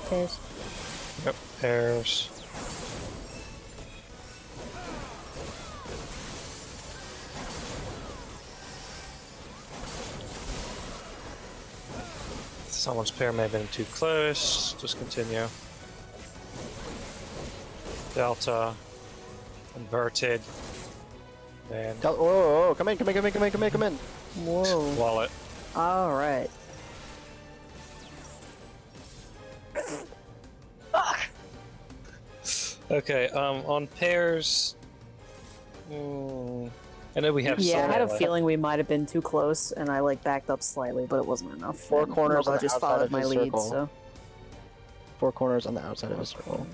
Pairs. Yep, pairs. Someone's pair may have been too close. Just continue. Delta. Inverted. Then Whoa, come in. Whoa. wallet. All right. Okay, on pairs. I know we have Yeah, I had a Soul. feeling we might have been too close, and I like backed up slightly, but it wasn't enough. Four And corners Moko on the just outside followed of my his lead. circle. So 4 corners on the outside of a circle.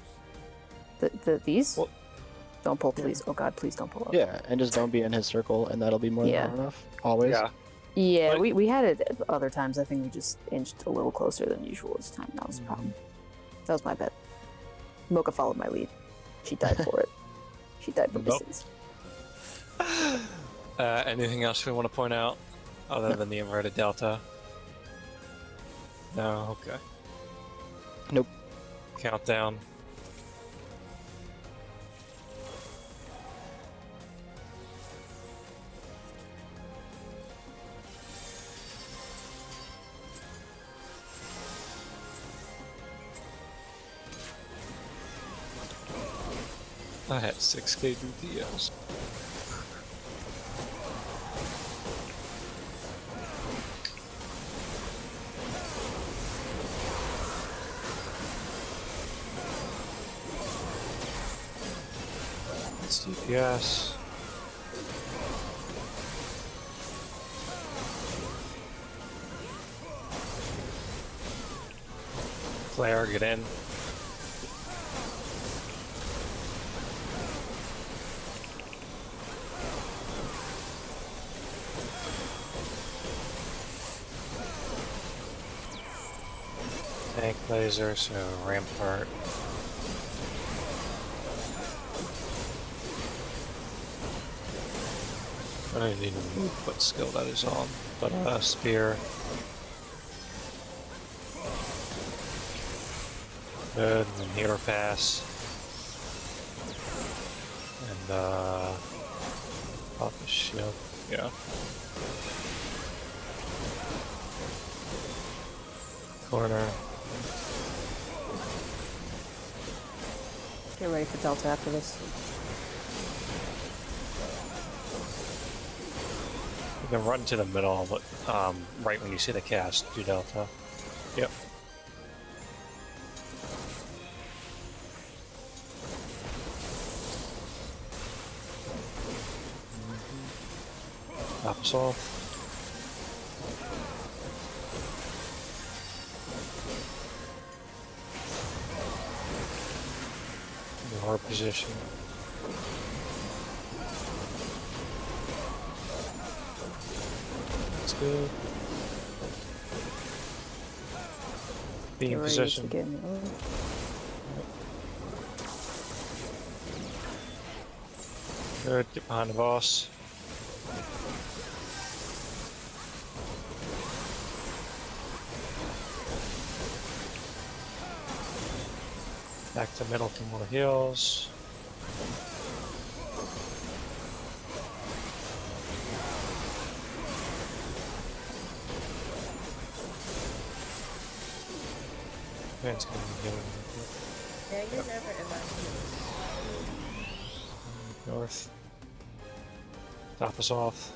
these. Well- Don't pull, please. Oh God, please don't pull up. Yeah, and just don't be in his circle, and that'll be more Yeah. than enough. Always. Yeah. Yeah, But- we had it other times. I think we just inched a little closer than usual this time. That was the problem. That was my bet. Mocha followed my lead. She died for it. She died for Nope. distance. Anything else we want to point out other than the inverted delta? No. Okay. Nope. Countdown. I had 6k DPS. It's DPS. Flare, get in. Tank laser, so rampart. I don't even know what skill that is on, but spear. Good, and then healer pass. And pop the shield. Yeah. Corner. Get ready for Delta after this. You can run to the middle, but right when you see the cast, do Delta. Yep. Pop us off. Your position. That's good. Being Get in ready to position. get in the order. Good. Get behind the boss. Back to middle for more heals. Man's gonna be healing. Yeah, you're never in my team. North. Top us off.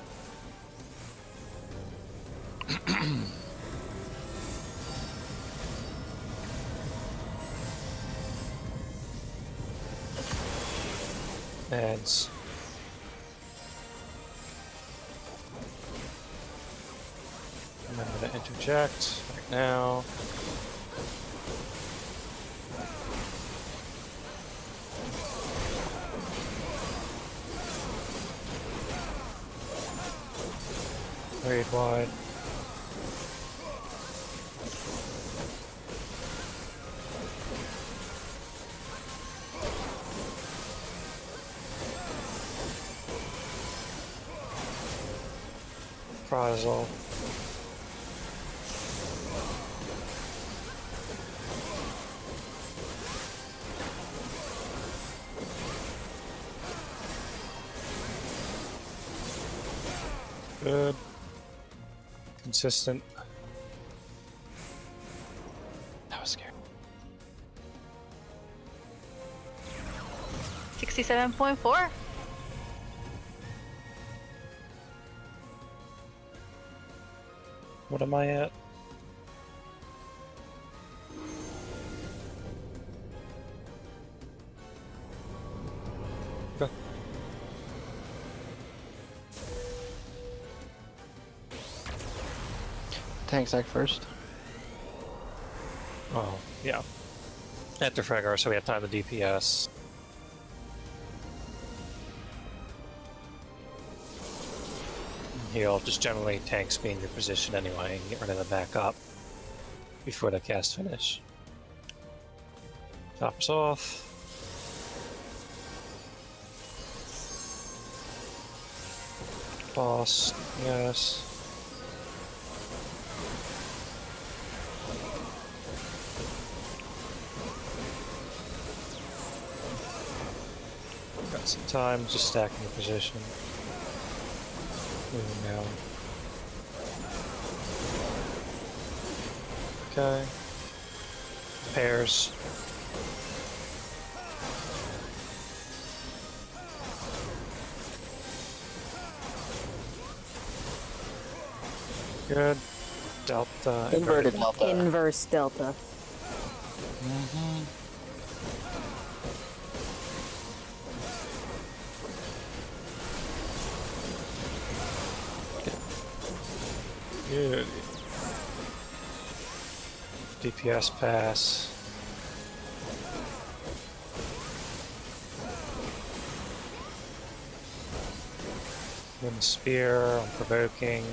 Ads. Reject right now. Raid wide. Reprisal. Good. Consistent. That was scary. 67.4. What am I at? Okay. Tank sec first. Oh, yeah. After Fragor, so we have time to DPS. Heal, just generally tanks be in your position anyway and get rid of the backup before the cast finish. Tops off. Boss, yes. Got some time, just stacking the position. Moving down. Okay. Pairs. Good. Delta. Inverted delta. Inverse delta. Good. DPS pass. Then spear on provoking.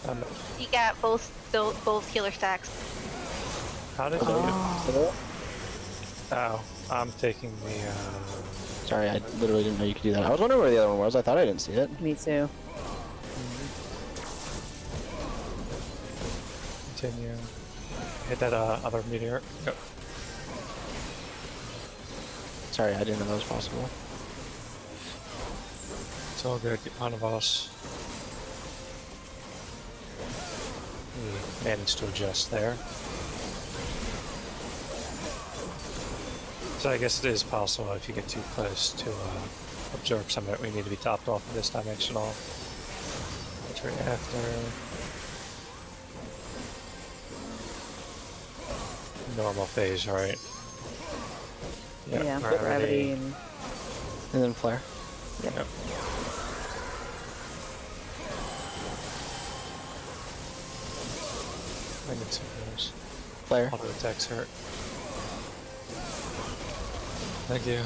Okay. You got both healer stacks. How did you? Oh, I'm taking the. Sorry, I literally didn't know you could do that. I was wondering where the other one was. I thought I didn't see it. Me too. Continue. Hit that other meteor. Go. Sorry, I didn't know that was possible. It's all good. Get on of us. We managed to adjust there. So I guess it is possible if you get too close to absorb some of it, we need to be topped off of this dimensional. Which right after. Normal phase, right? Yeah, gravity. gravity and And then flare. yep. Yep. I need some of those. Flare. Auto attacks hurt. Thank you.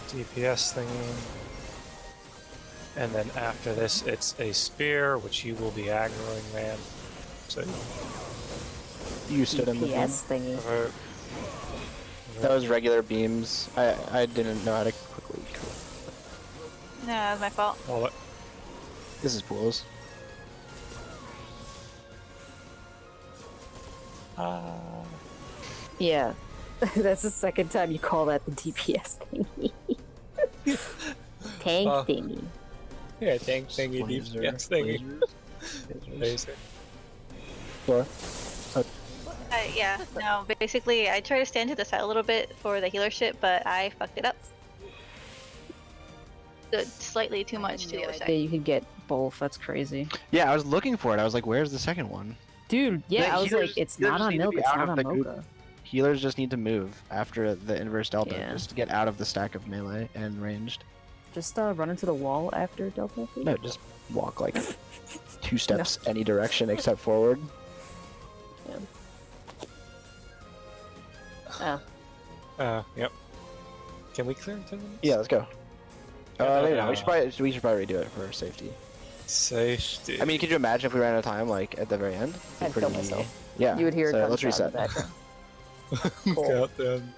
DPS thingy. And then after this, it's a spear, which you will be aggroing, man. So You stood in the beam. PS thingy. provoke. That was regular beams. I didn't know how to quickly. No, that was my fault. Well, This is pools. Yeah. That's the second time you call that the DPS thingy. Tank thingy. yeah, tank thingy, Laser, DPS thingy. lasers. Laser. Flare. Yeah, no, basically I tried to stand to the side a little bit for the healer shit, but I fucked it up. slightly too much to the other Yeah, side. you could get both. That's crazy. Yeah, I was looking for it. I was like, where's the second one? Dude, yeah, The I was like, healers- it's healers not just on need to milk, be it's out not of on the group. mocha. Healers just need to move after the inverse delta, Yeah. just to get out of the stack of melee and ranged. Just run into the wall after Delta. Please? No, just walk like 2 steps any direction except forward. Oh, Yep. Can we clear in 10 minutes? Yeah, let's go. Maybe not. Uh, We should probably redo it for safety. Safety. I mean, could you imagine if we ran out of time, like at the very end? I'd kill myself. Yeah. You would hear it so come let's down in reset. the background. Cool. Countdown.